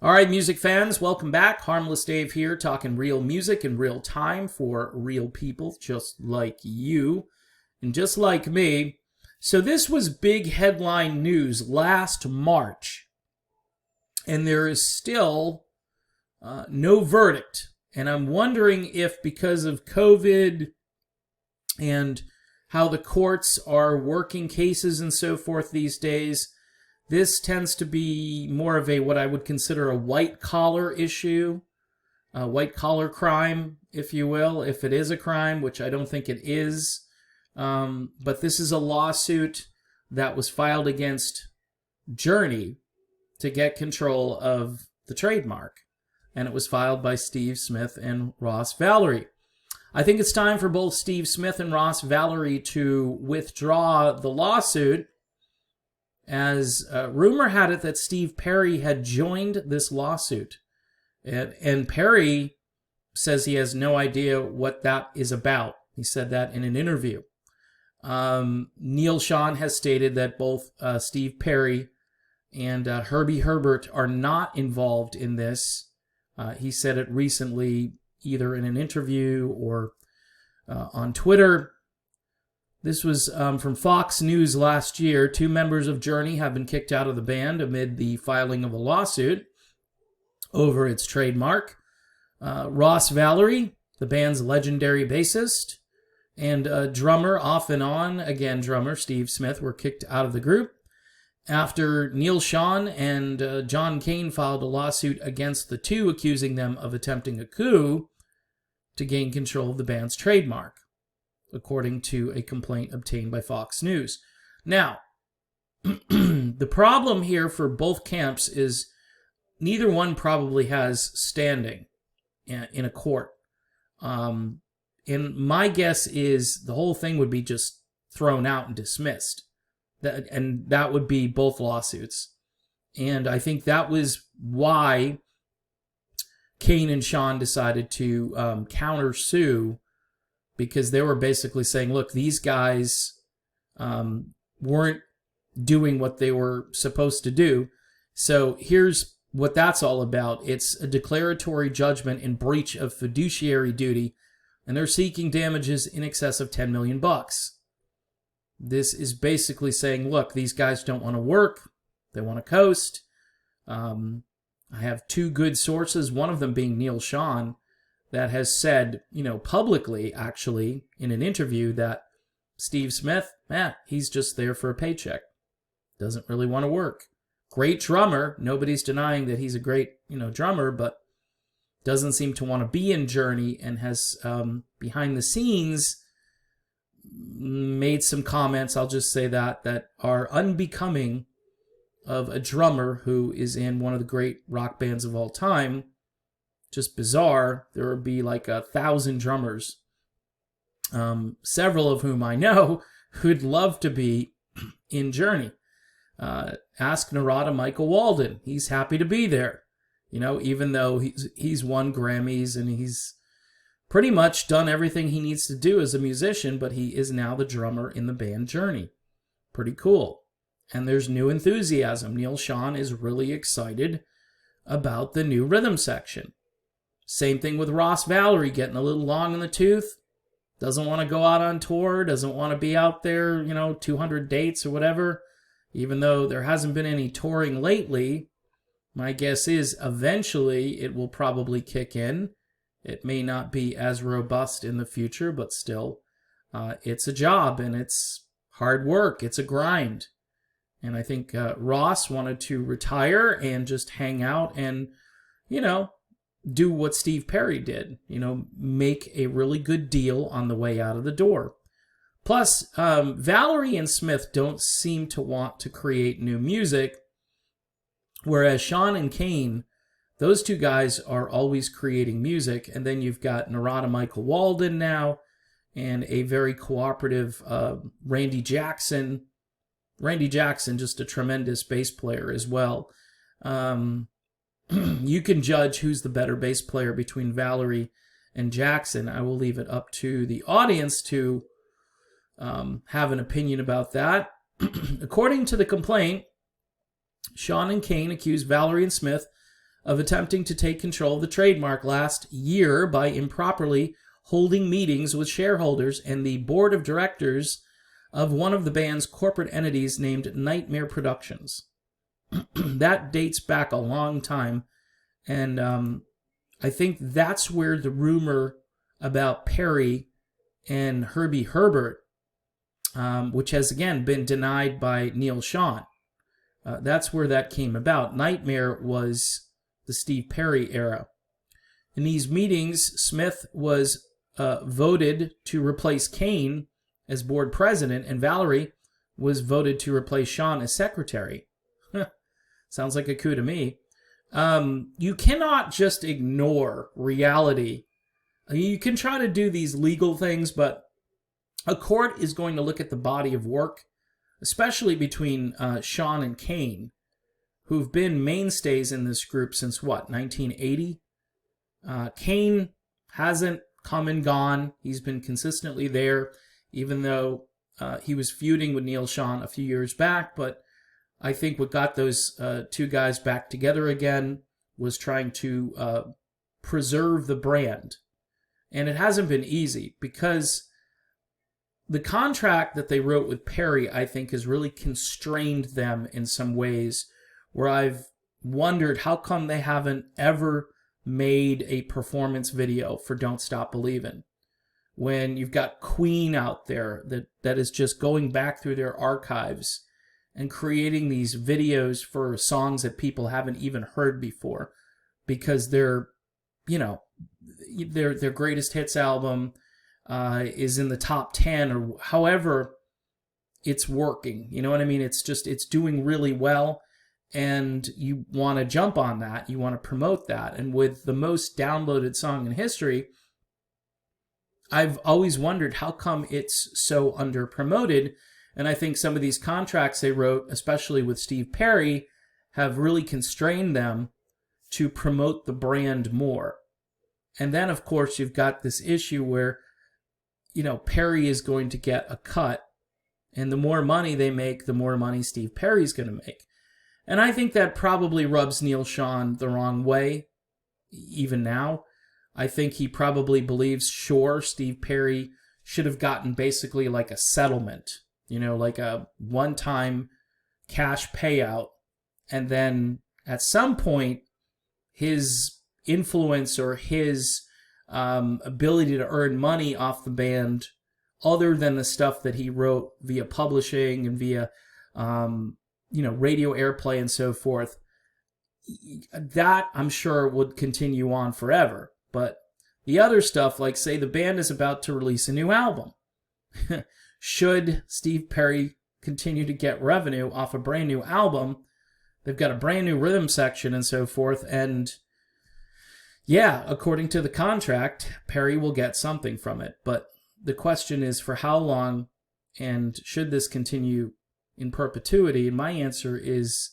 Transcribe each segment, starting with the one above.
All right, music fans, welcome back. Harmless Dave here, talking real music in real time for real people just like you and just like me. So this was big headline news last March, and there is still no verdict. And I'm wondering if because of COVID and how the courts are working cases and so forth these days, this tends to be more of what I would consider a white-collar issue, a white-collar crime, if you will, if it is a crime, which I don't think it is. But this is a lawsuit that was filed against Journey to get control of the trademark. And it was filed by Steve Smith and Ross Valory. I think it's time for both Steve Smith and Ross Valory to withdraw the lawsuit, as rumor had it that Steve Perry had joined this lawsuit. And Perry says he has no idea what that is about. He said that in an interview. Neil Schon has stated that both Steve Perry and Herbie Herbert are not involved in this. He said it recently, either in an interview or on Twitter. This was from Fox News last year. 2 members of Journey have been kicked out of the band amid the filing of a lawsuit over its trademark. Ross Valory, the band's legendary bassist, and drummer off and on, again drummer Steve Smith, were kicked out of the group after Neil Schon and Schon Cain filed a lawsuit against the two, accusing them of attempting a coup to gain control of the band's trademark, according to a complaint obtained by Fox News. Now, the problem here for both camps is neither one probably has standing in a court. And my guess is the whole thing would be just thrown out and dismissed. And that would be both lawsuits. And I think that was why Cain and Schon decided to countersue, because they were basically saying, look, these guys weren't doing what they were supposed to do. So here's what that's all about. It's a declaratory judgment in breach of fiduciary duty, and they're seeking damages in excess of $10 million. This is basically saying, look, these guys don't want to work. They want to coast. I have 2 good sources, one of them being Neil Schon, that has said, publicly, actually, in an interview that Steve Smith, he's just there for a paycheck. Doesn't really want to work. Great drummer. Nobody's denying that he's a great, drummer, but doesn't seem to want to be in Journey, and has, behind the scenes, made some comments, I'll just say that are unbecoming of a drummer who is in one of the great rock bands of all time. Just bizarre. There would be like 1,000 drummers, several of whom I know who'd love to be in Journey. Ask Narada Michael Walden. He's happy to be there, even though he's won Grammys and he's pretty much done everything he needs to do as a musician, but he is now the drummer in the band Journey. Pretty cool. And there's new enthusiasm. Neil Schon is really excited about the new rhythm section. Same thing with Ross Valory, getting a little long in the tooth. Doesn't want to go out on tour. Doesn't want to be out there, 200 dates or whatever. Even though there hasn't been any touring lately, my guess is eventually it will probably kick in. It may not be as robust in the future, but still, it's a job and it's hard work. It's a grind. And I think Ross wanted to retire and just hang out and, do what Steve Perry did, make a really good deal on the way out of the door. Plus, Valory and Smith don't seem to want to create new music, whereas Schon and Cain, those 2 guys are always creating music. And then you've got Narada Michael Walden now, and a very cooperative Randy Jackson. Randy Jackson, just a tremendous bass player as well. You can judge who's the better bass player between Valory and Jackson. I will leave it up to the audience to have an opinion about that. According to the complaint, Schon and Cain accused Valory and Smith of attempting to take control of the trademark last year by improperly holding meetings with shareholders and the board of directors of one of the band's corporate entities named Nightmare Productions. That dates back a long time, and I think that's where the rumor about Perry and Herbie Herbert, which has again been denied by Neil Schon, that's where that came about. Nightmare was the Steve Perry era. In these meetings, Smith was voted to replace Cain as board president, and Valory was voted to replace Schon as secretary. Sounds like a coup to me. You cannot just ignore reality. You can try to do these legal things, but a court is going to look at the body of work, especially between Schon and Cain, who've been mainstays in this group since, 1980? Cain hasn't come and gone. He's been consistently there, even though he was feuding with Neil Schon a few years back. But I think what got those two guys back together again was trying to preserve the brand. And it hasn't been easy, because the contract that they wrote with Perry, I think, has really constrained them in some ways, where I've wondered how come they haven't ever made a performance video for Don't Stop Believin', when you've got Queen out there that is just going back through their archives and creating these videos for songs that people haven't even heard before, because they're, their greatest hits album is in the top 10, or however it's working. You know what I mean? It's doing really well, and you want to jump on that. You want to promote that. And with the most downloaded song in history, I've always wondered how come it's so under-promoted. And I think some of these contracts they wrote, especially with Steve Perry, have really constrained them to promote the brand more. And then, of course, you've got this issue where, Perry is going to get a cut, and the more money they make, the more money Steve Perry's going to make. And I think that probably rubs Neil Schon the wrong way, even now. I think he probably believes, sure, Steve Perry should have gotten basically like a settlement, like a one-time cash payout. And then at some point, his influence or his ability to earn money off the band, other than the stuff that he wrote via publishing and via radio airplay and so forth, that I'm sure would continue on forever. But the other stuff, like say the band is about to release a new album, should Steve Perry continue to get revenue off a brand new album? They've got a brand new rhythm section and so forth, and yeah, according to the contract, Perry will get something from it. But the question is, for how long, and should this continue in perpetuity? And my answer is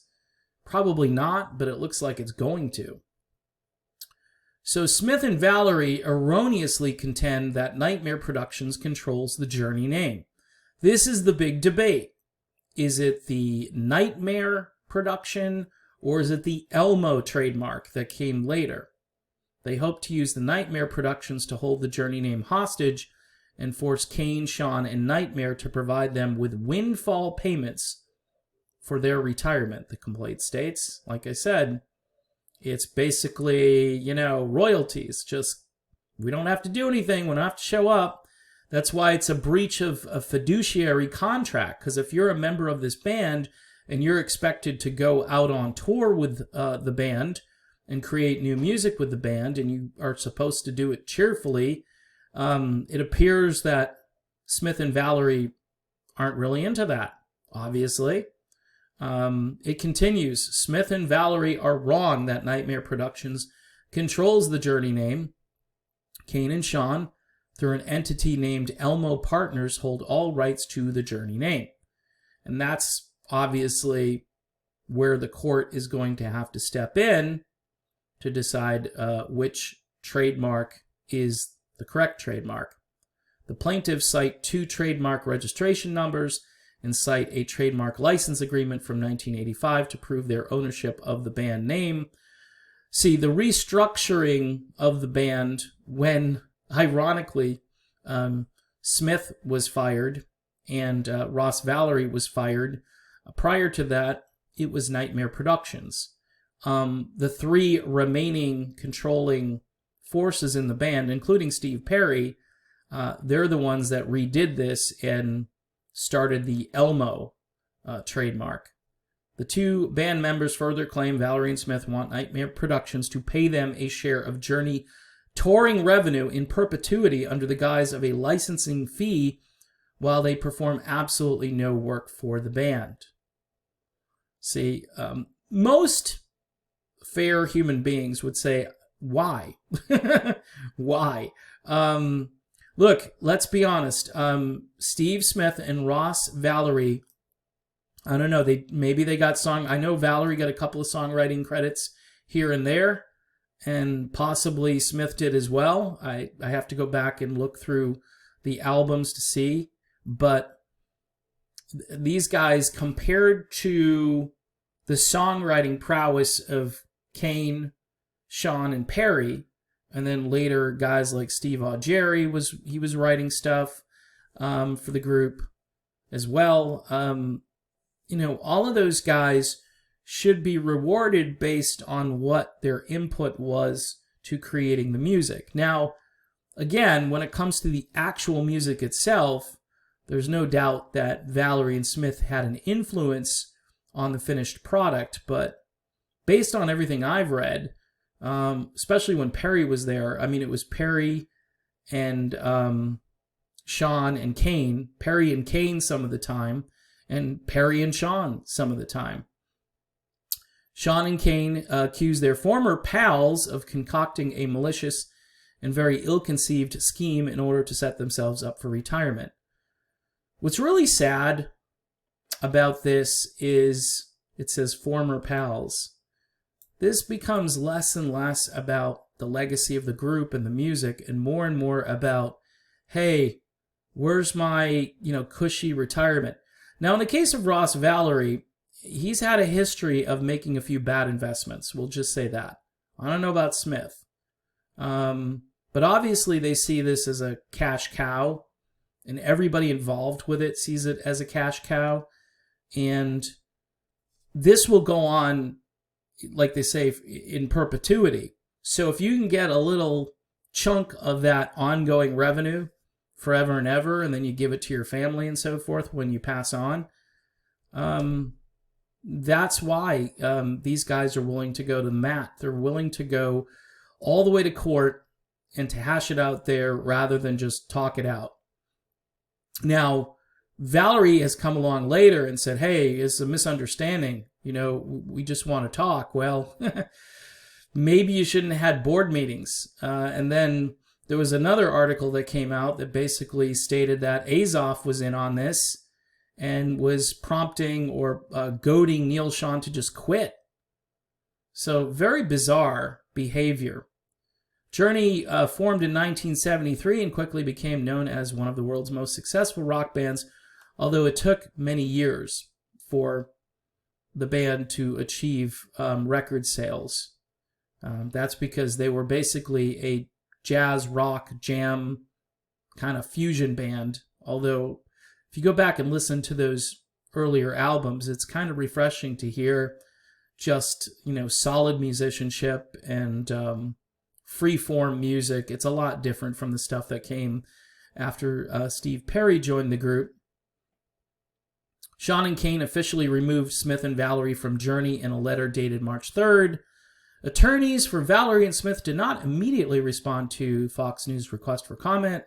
probably not, but it looks like it's going to. So Smith and Valory erroneously contend that Nightmare Productions controls the Journey name. This is the big debate. Is it the Nightmare production, or is it the Elmo trademark that came later? They hope to use the Nightmare Productions to hold the Journey name hostage and force Cain, Schon, and Nightmare to provide them with windfall payments for their retirement, the complaint states. Like I said, it's basically, royalties. Just, we don't have to do anything. We don't have to show up. That's why it's a breach of a fiduciary contract, because if you're a member of this band and you're expected to go out on tour with the band and create new music with the band, and you are supposed to do it cheerfully, it appears that Smith and Valory aren't really into that, obviously. It continues. Smith and Valory are wrong that Nightmare Productions controls the Journey name. Cain and Schon, through an entity named Elmo Partners, hold all rights to the Journey name. And that's obviously where the court is going to have to step in to decide which trademark is the correct trademark. The plaintiffs cite 2 trademark registration numbers and cite a trademark license agreement from 1985 to prove their ownership of the band name. See, the restructuring of the band when, ironically, Smith was fired and Ross Valory was fired. Prior to that, it was Nightmare Productions. The three remaining controlling forces in the band, including Steve Perry, they're the ones that redid this and started the Elmo trademark. The two band members further claim Valory and Smith want Nightmare Productions to pay them a share of Journey touring revenue in perpetuity under the guise of a licensing fee while they perform absolutely no work for the band. See, most fair human beings would say, why? Why? Look, let's be honest. Steve Smith and Ross Valory, I don't know, maybe they got I know Valory got a couple of songwriting credits here and there, and possibly Smith did as well. I have to go back and look through the albums to see, but these guys, compared to the songwriting prowess of Cain, Schon, and Perry, and then later guys like Steve Augeri was writing stuff for the group as well. All of those guys should be rewarded based on what their input was to creating the music. Now, again, when it comes to the actual music itself, there's no doubt that Valory and Smith had an influence on the finished product, but based on everything I've read, especially when Perry was there, I mean, it was Perry and Schon and Cain, Perry and Cain some of the time, and Perry and Schon some of the time. Schon and Cain accused their former pals of concocting a malicious and very ill-conceived scheme in order to set themselves up for retirement. What's really sad about this is it says former pals. This becomes less and less about the legacy of the group and the music and more about, hey, where's my, cushy retirement? Now, in the case of Ross Valory, he's had a history of making a few bad investments. We'll just say that. I don't know about Smith. But obviously they see this as a cash cow, and everybody involved with it sees it as a cash cow. And this will go on, like they say, in perpetuity. So if you can get a little chunk of that ongoing revenue forever and ever, and then you give it to your family and so forth when you pass on, that's why these guys are willing to go to the mat. They're willing to go all the way to court and to hash it out there rather than just talk it out. Now, Valory has come along later and said, hey, it's a misunderstanding. We just want to talk. Well, maybe you shouldn't have had board meetings. And then there was another article that came out that basically stated that Azoff was in on this and was prompting or goading Neil Schon to just quit. So very bizarre behavior. Journey formed in 1973 and quickly became known as one of the world's most successful rock bands, although it took many years for the band to achieve record sales. That's because they were basically a jazz, rock, jam kind of fusion band, although if you go back and listen to those earlier albums, it's kind of refreshing to hear just, solid musicianship and free-form music. It's a lot different from the stuff that came after Steve Perry joined the group. Schon and Cain officially removed Smith and Valory from Journey in a letter dated March 3rd. Attorneys for Valory and Smith did not immediately respond to Fox News' request for comment.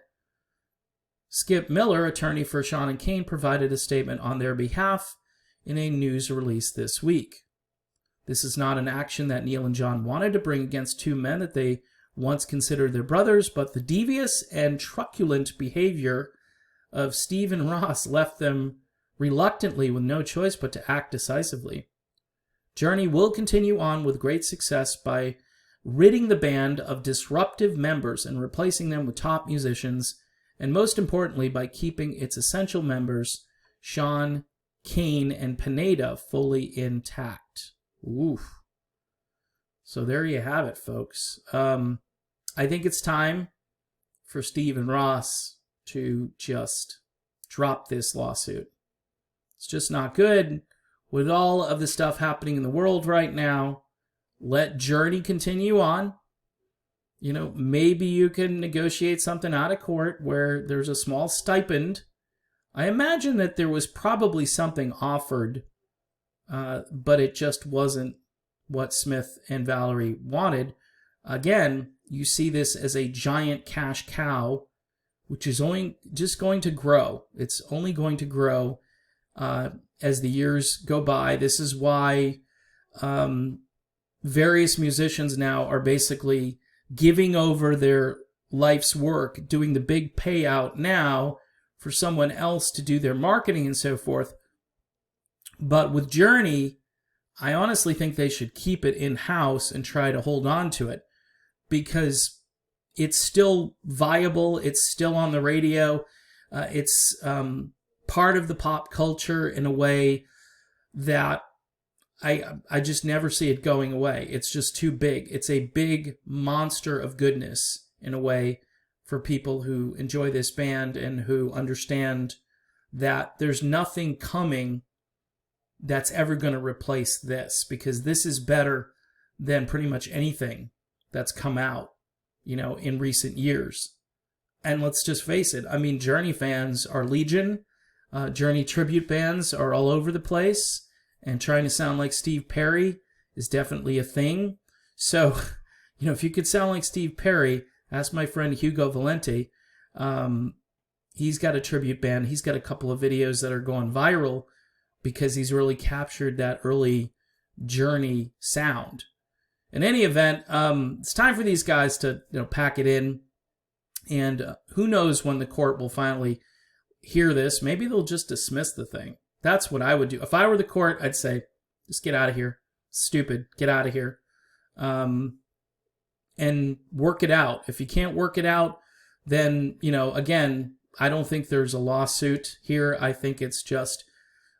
Skip Miller, attorney for Schon and Cain, provided a statement on their behalf in a news release this week. This is not an action that Neil and John wanted to bring against two men that they once considered their brothers, but the devious and truculent behavior of Steve and Ross left them reluctantly with no choice but to act decisively. Journey will continue on with great success by ridding the band of disruptive members and replacing them with top musicians, and most importantly, by keeping its essential members, Schon, Cain, and Pineda, fully intact. Oof. So there you have it, folks. I think it's time for Steve and Ross to just drop this lawsuit. It's just not good. With all of the stuff happening in the world right now, let Journey continue on. You know, maybe you can negotiate something out of court where there's a small stipend. I imagine that there was probably something offered, but it just wasn't what Smith and Valory wanted. Again, you see this as a giant cash cow, which is only just going to grow. It's only going to grow as the years go by. This is why various musicians now are basically giving over their life's work, doing the big payout now for someone else to do their marketing and so forth. But with Journey, I honestly think they should keep it in-house and try to hold on to it, because it's still viable. It's still on the radio. It's part of the pop culture in a way that I just never see it going away. It's just too big. It's a big monster of goodness in a way for people who enjoy this band and who understand that there's nothing coming that's ever going to replace this, because this is better than pretty much anything that's come out, you know, in recent years. And let's just face it. I mean, Journey fans are legion. Journey tribute bands are all over the place. And trying to sound like Steve Perry is definitely a thing. So, you know, if you could sound like Steve Perry, ask my friend Hugo Valenti. He's got a tribute band. He's got a couple of videos that are going viral because he's really captured that early Journey sound. In any event, it's time for these guys to, you know, pack it in. And who knows when the court will finally hear this. Maybe they'll just dismiss the thing. That's what I would do. If I were the court, I'd say, just get out of here. Stupid. Get out of here. And work it out. If you can't work it out, then, you know, again, I don't think there's a lawsuit here. I think it's just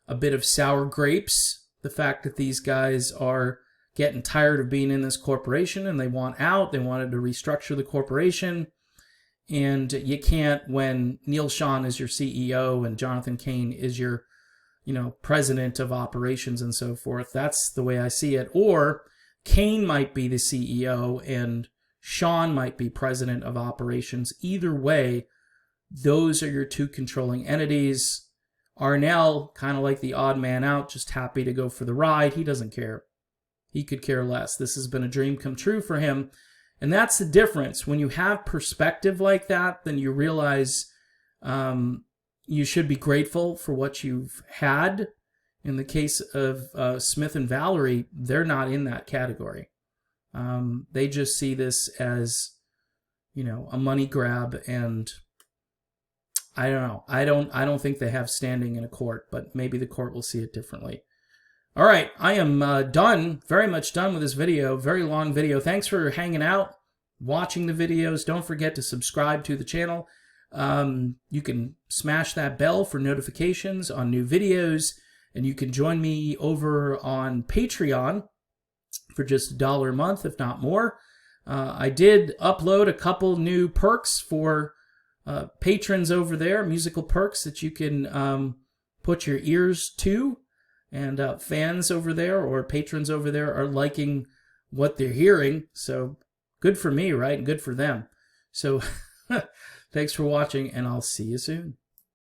a bit of sour grapes. The fact that these guys are getting tired of being in this corporation and they want out. They wanted to restructure the corporation. And you can't, when Neil Schon is your CEO and Jonathan Cain is your, you know, president of operations and so forth. That's the way I see it. Or Cain might be the CEO and Schon might be president of operations. Either way, those are your two controlling entities. Arnell, kind of like the odd man out, just happy to go for the ride. He doesn't care. He could care less. This has been a dream come true for him. And that's the difference. When you have perspective like that, then you realize you should be grateful for what you've had. In the case of Smith and Valory, they're not in that category. They just see this as, you know, a money grab, and I don't know. I don't think they have standing in a court, but maybe the court will see it differently. All right, I am done, very much done with this video. Very long video. Thanks for hanging out, watching the videos. Don't forget to subscribe to the channel. You can smash that bell for notifications on new videos, and you can join me over on Patreon for just $1 a month, if not more. I did upload a couple new perks for patrons over there, musical perks that you can put your ears to. And fans over there or patrons over there are liking what they're hearing. So good for me, right? And good for them. So thanks for watching, and I'll see you soon.